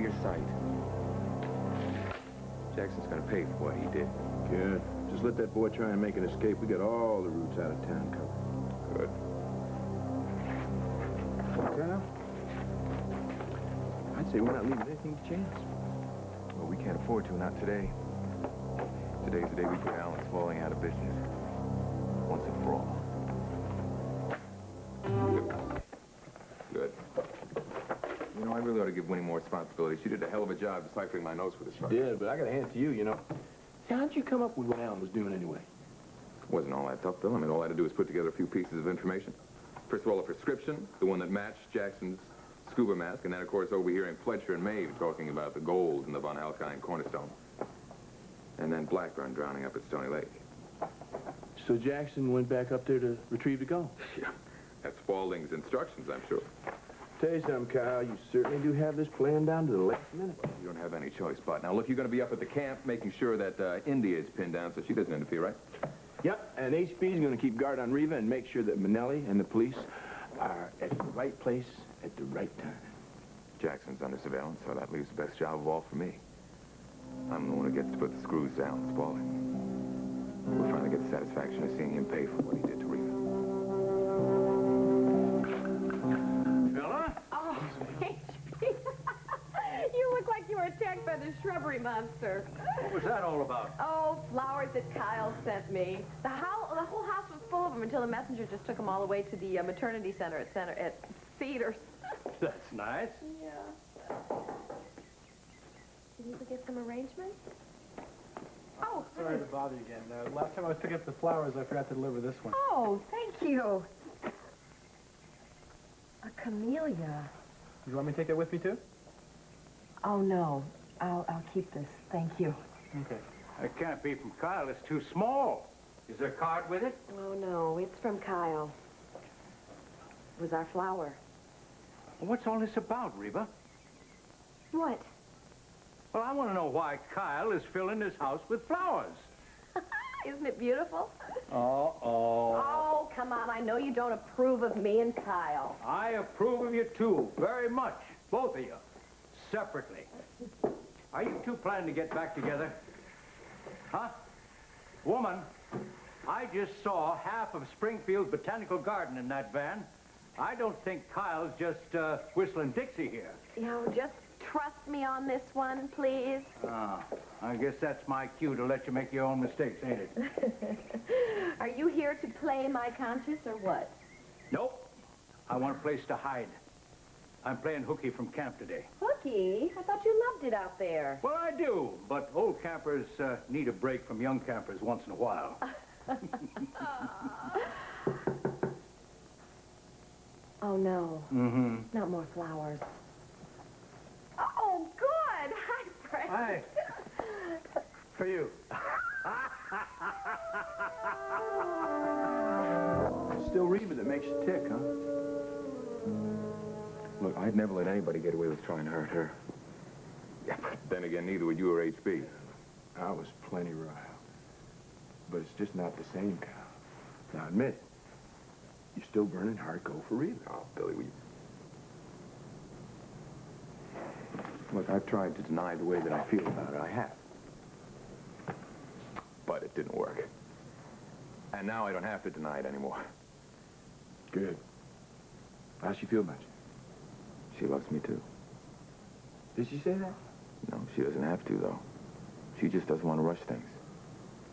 your sight. Jackson's gonna pay for what he did. Good. Just let that boy try and make an escape. We got all the routes out of town covered. Good. Kyle? I'd say we're not leaving anything to chance. Well, we can't afford to, not today. Today's the day we put Alan Spaulding out of business. Once and for all. Good. You know, I really ought to give Winnie more responsibility. She did a hell of a job deciphering my notes for this truck. Did, but I gotta hand it to you, you know. How'd you come up with what Alan was doing anyway? Wasn't all that tough, Bill. I mean, all I had to do was put together a few pieces of information. First of all, a prescription, the one that matched Jackson's scuba mask, and then, of course, overhearing Fletcher and Maeve talking about the gold in the Von Alkyne cornerstone. And then Blackburn drowning up at Stony Lake. So Jackson went back up there to retrieve the gold? Yeah, that's Spaulding's instructions, I'm sure. Tell you something, Kyle, you certainly do have this plan down to the last minute. You don't have any choice, Bud. Now, look, you're going to be up at the camp making sure that India is pinned down so she doesn't interfere, right? Yep, and HP's going to keep guard on Reva and make sure that Minelli and the police are at the right place at the right time. Jackson's under surveillance, so that leaves the best job of all for me. I'm the one who gets to put the screws down on Spaulding. We'll finally get the satisfaction of seeing him pay for what he did to Reva. Fella? Oh, HP. You look like you were attacked by the shrubbery monster. What was that all about? Oh, flowers that Kyle sent me. The whole house was full of them until the messenger just took them all the way to the maternity center at Cedars. That's nice. Yeah. Did you forget some arrangements? Oh, Sorry to bother you again. Last time I was picking up the flowers, I forgot to deliver this one. Oh, thank you. A camellia. You want me to take that with me, too? Oh, no. I'll keep this. Thank you. Okay. It can't be from Kyle. It's too small. Is there a card with it? Oh, no. It's from Kyle. It was our flower. What's all this about, Reva? What? Well, I want to know why Kyle is filling his house with flowers. Isn't it beautiful? Uh-oh. Oh, come on. I know you don't approve of me and Kyle. I approve of you, too, very much. Both of you. Separately. Are you two planning to get back together? Huh? Woman, I just saw half of Springfield's botanical garden in that van. I don't think Kyle's just whistling Dixie here. You know, just trust me on this one, please. Ah, I guess that's my cue to let you make your own mistakes, ain't it? Are you here to play my conscience or what? Nope. I want a place to hide. I'm playing hooky from camp today. Hooky? I thought you loved it out there. Well, I do, but old campers need a break from young campers once in a while. Oh, no. Mm-hmm. Not more flowers. Oh, good. Hi, Frank. Hi. For you. It's still Reva that makes you tick, huh? Look, I'd never let anybody get away with trying to hurt her. Yeah, but then again, neither would you or HB. I was plenty riled. But it's just not the same, Kyle. Now, admit it. You're still burning hard gold for Reva. Oh, Billy, will you... Look, I've tried to deny the way that I feel about it. I have. But it didn't work. And now I don't have to deny it anymore. Good. How's she feel about you? She loves me, too. Did she say that? No, she doesn't have to, though. She just doesn't want to rush things.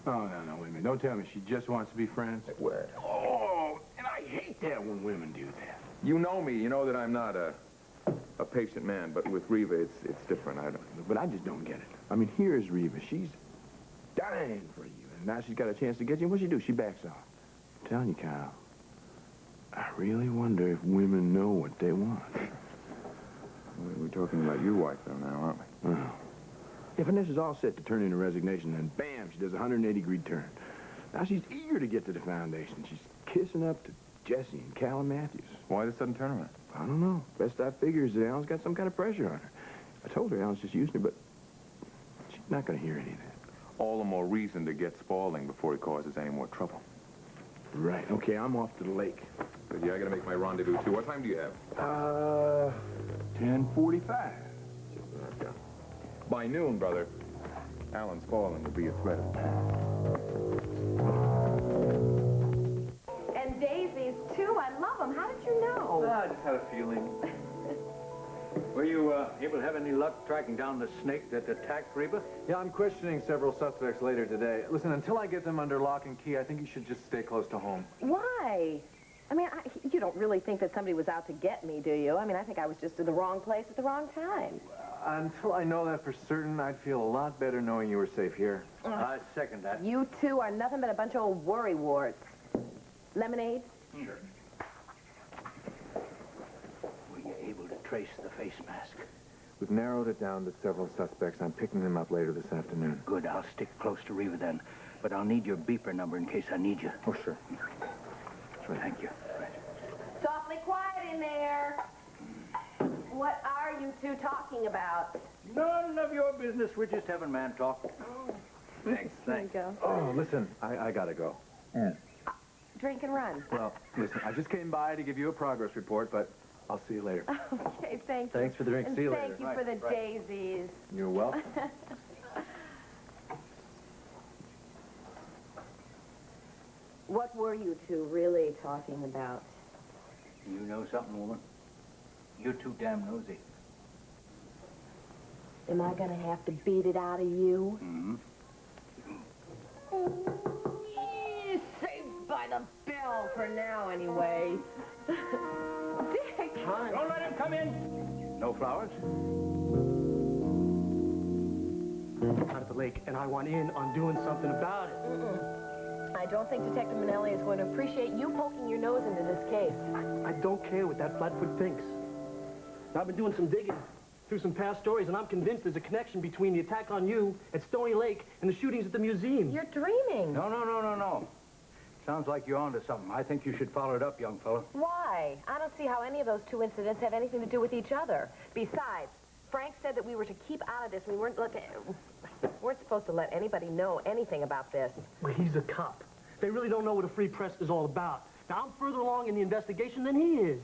Oh, no, wait a minute. Don't tell me she just wants to be friends. What? Oh, and I hate that when women do that. You know me. You know that I'm not a patient man, but with Reva, it's different. But I just don't get it. I mean, here's Reva. She's dying for you. And now she's got a chance to get you. What'd she do? She backs off. I'm telling you, Kyle, I really wonder if women know what they want. We're talking about your wife, though, now, aren't we? Oh. Yeah, Vanessa's all set to turn in a resignation, and bam, she does a 180-degree turn. Now she's eager to get to the foundation. She's kissing up to Jesse and Callum Matthews. Why this sudden turnaround? I don't know. Best I figure is that Alan's got some kind of pressure on her. I told her Alan's just using her, but she's not going to hear any of that. All the more reason to get Spaulding before he causes any more trouble. Right. Okay, I'm off to the lake. But yeah, I gotta make my rendezvous, too. What time do you have? 10:45. Okay. By noon, brother, Alan's fallen to be a threat of panic. And daisies, too. I love them. How did you know? I just had a feeling. Were you able to have any luck tracking down the snake that attacked Reva? Yeah, I'm questioning several suspects later today. Listen, until I get them under lock and key, I think you should just stay close to home. Why? I mean, you don't really think that somebody was out to get me, do you? I mean, I think I was just in the wrong place at the wrong time. Until I know that for certain, I'd feel a lot better knowing you were safe here. I second that. You two are nothing but a bunch of old worrywarts. Lemonade? Sure. Were you able to trace the face mask? We've narrowed it down to several suspects. I'm picking them up later this afternoon. Good, I'll stick close to Reva then. But I'll need your beeper number in case I need you. Oh, sure. Thank you. Right. Softly quiet in there. What are you two talking about? None of your business. We're just having man talk. Thanks. There you go. Oh, listen, I gotta go. Drink and run. Well, listen, I just came by to give you a progress report, but I'll see you later. Okay, thank you. Thanks for the drink. And See you thank later. you for the daisies. You're welcome. What were you two really talking about? You know something, woman? You're too damn nosy. Am I gonna have to beat it out of you? Mm-hmm. Saved by the bell for now, anyway. Dick! Don't let him come in. No flowers? Out at the lake, and I want in on doing something about it. I don't think Detective Minelli is going to appreciate you poking your nose into this case. I don't care what that flatfoot thinks. I've been doing some digging through some past stories, and I'm convinced there's a connection between the attack on you at Stony Lake and the shootings at the museum. You're dreaming. No. Sounds like you're onto something. I think you should follow it up, young fella. Why? I don't see how any of those two incidents have anything to do with each other. Besides, Frank said that we were to keep out of this. We weren't supposed to let anybody know anything about this. Well, he's a cop. They really don't know what a free press is all about. Now, I'm further along in the investigation than he is.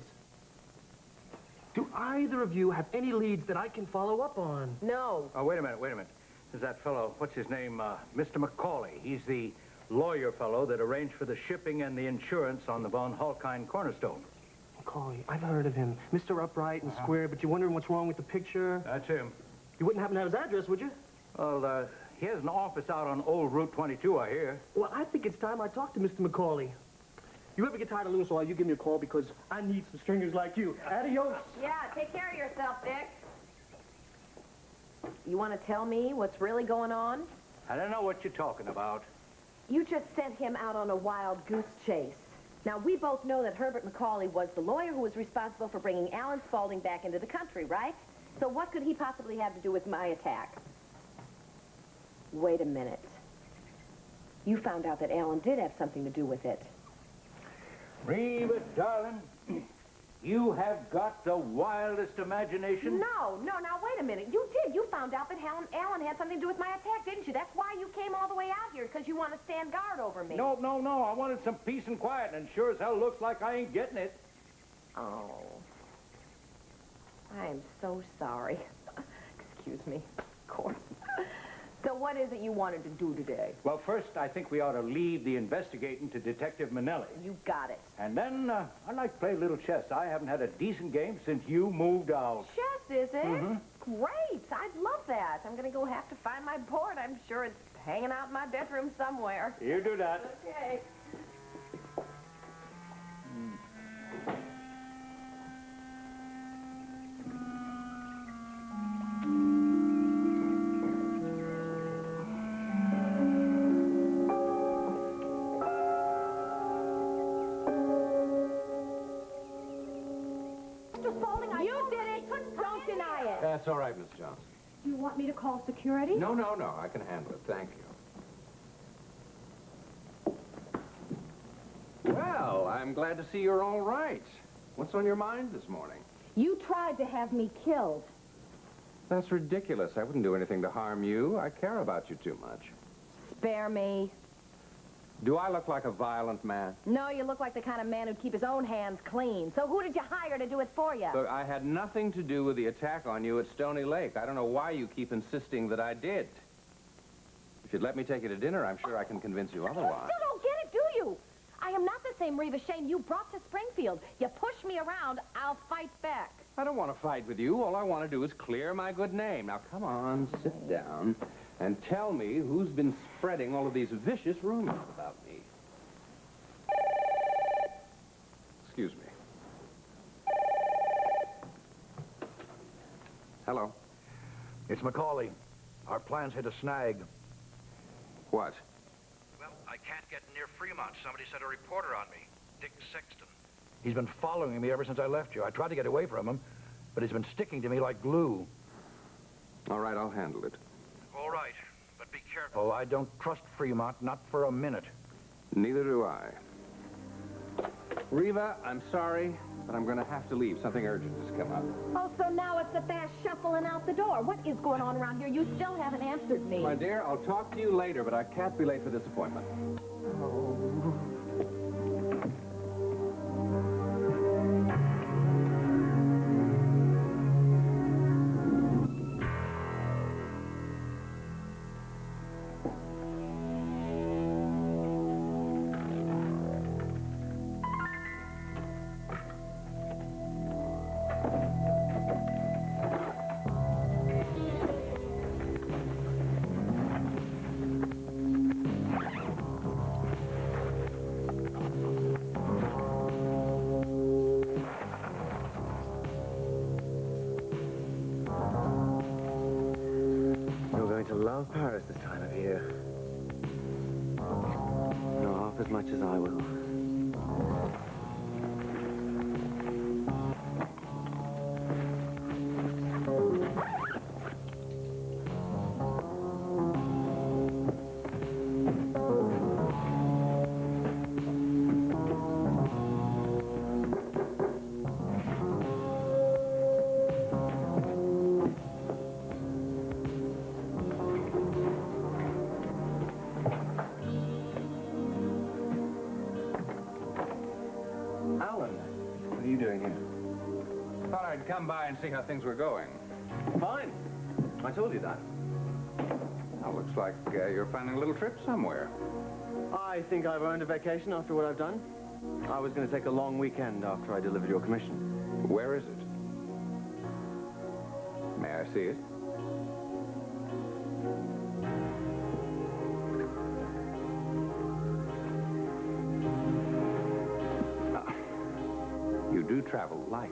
Do either of you have any leads that I can follow up on? No. Oh, wait a minute. There's that fellow, what's his name? Mr. McCauley. He's the lawyer fellow that arranged for the shipping and the insurance on the Von Holkein Cornerstone. Macaulay, I've heard of him. Mr. Upright and Square, but you're wondering what's wrong with the picture? That's him. You wouldn't happen to have his address, would you? Well, he has an office out on Old Route 22, I hear. Well, I think it's time I talk to Mr. Macaulay. You ever get tired of Lewis, or you give me a call because I need some stringers like you. Adios. Yeah, take care of yourself, Dick. You want to tell me what's really going on? I don't know what you're talking about. You just sent him out on a wild goose chase. Now, we both know that Herbert Macaulay was the lawyer who was responsible for bringing Alan Spaulding back into the country, right? So what could he possibly have to do with my attack? Wait a minute. You found out that Alan did have something to do with it. Reva, darling, you have got the wildest imagination. No, now wait a minute. You did. You found out that Alan had something to do with my attack, didn't you? That's why you came all the way out here, because you want to stand guard over me. No. I wanted some peace and quiet, and sure as hell looks like I ain't getting it. Oh. I'm so sorry. Excuse me. Of course. So what is it you wanted to do today? Well, first, I think we ought to leave the investigating to Detective Minelli. You got it. And then, I'd like to play a little chess. I haven't had a decent game since you moved out. Chess, is it? Great. I'd love that. I'm going to go have to find my board. I'm sure it's hanging out in my bedroom somewhere. You do that. Okay. You did it. Don't deny it. That's all right, Miss Johnson. Do you want me to call security? No. I can handle it. Thank you. Well, I'm glad to see you're all right. What's on your mind this morning? You tried to have me killed. That's ridiculous. I wouldn't do anything to harm you. I care about you too much. Spare me. Do I look like a violent man? No, you look like the kind of man who'd keep his own hands clean. So who did you hire to do it for you? Look, I had nothing to do with the attack on you at Stony Lake. I don't know why you keep insisting that I did. If you'd let me take you to dinner, I'm sure I can convince you otherwise. You don't get it, do you? I am not the same Reva Shane you brought to Springfield. You push me around, I'll fight back. I don't want to fight with you. All I want to do is clear my good name. Now, come on, sit down and tell me who's been spreading all of these vicious rumors about me. Excuse me. Hello. It's Macaulay. Our plans hit a snag. What? Well, I can't get near Fremont. Somebody sent a reporter on me. Dick Sexton. He's been following me ever since I left you. I tried to get away from him, but he's been sticking to me like glue. All right, I'll handle it. All right, but be careful. Oh, I don't trust Fremont, not for a minute. Neither do I. Reva, I'm sorry, but I'm going to have to leave. Something urgent has come up. Oh, so now it's the fast shuffling out the door. What is going on around here? You still haven't answered me. My dear, I'll talk to you later, but I can't be late for this appointment. Love Paris this time of year. Not half as much as I will. What are you doing here? Thought I'd come by and see how things were going. Fine. I told you that. Well, looks like you're planning a little trip somewhere. I think I've earned a vacation after what I've done. I was going to take a long weekend after I delivered your commission. Where is it? May I see it? You do travel light.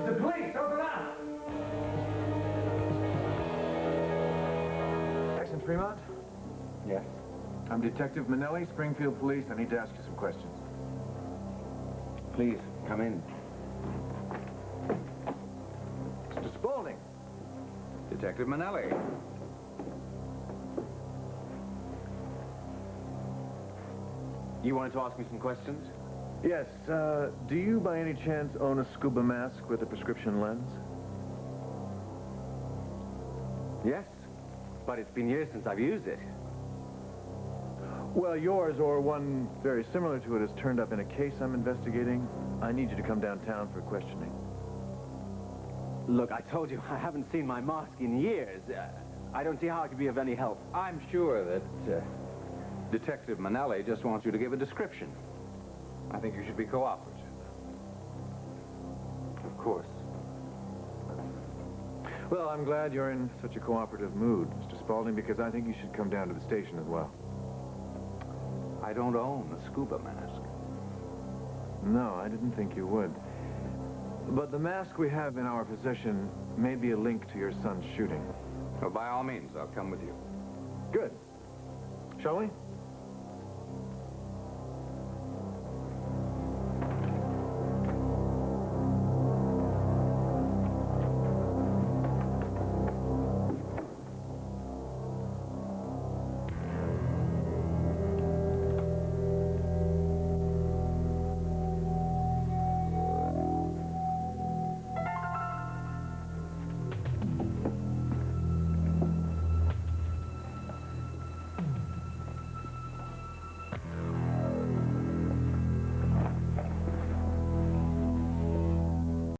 The police, open up! Jackson Fremont? Yes. I'm Detective Minelli, Springfield Police. I need to ask you some questions. Please, come in. Mr. Spaulding. Detective Minelli. You wanted to ask me some questions? Yes, do you by any chance own a scuba mask with a prescription lens? Yes, but it's been years since I've used it. Well, yours or one very similar to it has turned up in a case I'm investigating. I need you to come downtown for questioning. Look, I told you, I haven't seen my mask in years. I don't see how I could be of any help. I'm sure that Detective Minelli just wants you to give a description. I think you should be cooperative. Of course. Well, I'm glad you're in such a cooperative mood, Mr. Spaulding, because I think you should come down to the station as well. I don't own a scuba mask. No, I didn't think you would. But the mask we have in our possession may be a link to your son's shooting. Well, by all means, I'll come with you. Good. Shall we?